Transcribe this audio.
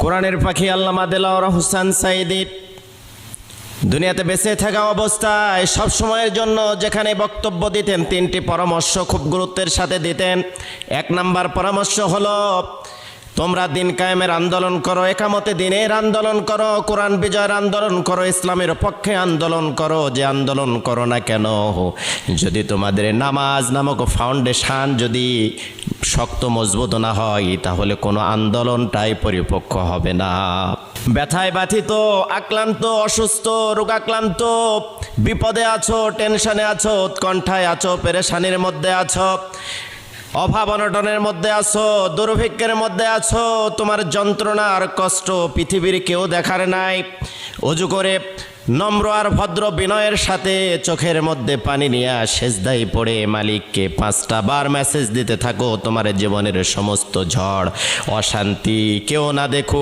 কোরআনের পাখি আল্লামা দেলাওয়ার হোসেন সাঈদী দুনিয়াতে বেঁচে থাকা অবস্থায় সব সময়ের জন্য যেখানে বক্তব্য দিতেন তিনটি পরামর্শ খুব গুরুত্বের সাথে দিতেন। এক নাম্বার পরামর্শ হলো, তোমরা দিন কায়েমের আন্দোলন করো, একামতে দিনের আন্দোলন করো, কোরআন বিজয়ের আন্দোলন করো, ইসলামের পক্ষে আন্দোলন করো। যে আন্দোলন করো না কেন, যদি তোমাদের নামাজ নামক ফাউন্ডেশন যদি শক্ত মজবুত না হয়, তাহলে কোনো আন্দোলনটাই পরিপক্ক হবে না। ব্যথায় ব্যথিত, আক্লান্ত, অসুস্থ, রোগাক্রান্ত, বিপদে আছো, টেনশনে আছো, উৎকণ্ঠায় আছো, পেরেশানির মধ্যে আছো, অভাব অনটনের মধ্যে আছো, দুর্ভিক্ষের মধ্যে আছো, তোমার যন্ত্রণা আর কষ্ট পৃথিবীর কেউ দেখার নাই। অজু করে নম্র আর ভদ্র বিনয়ের সাথে চোখের মধ্যে পানি নিয়ে সেজদায় পড়ে মালিককে 5টা বার মেসেজ দিতে থাকো, তোমার জীবনের সমস্ত ঝড় অশান্তি কেউ না দেখুক।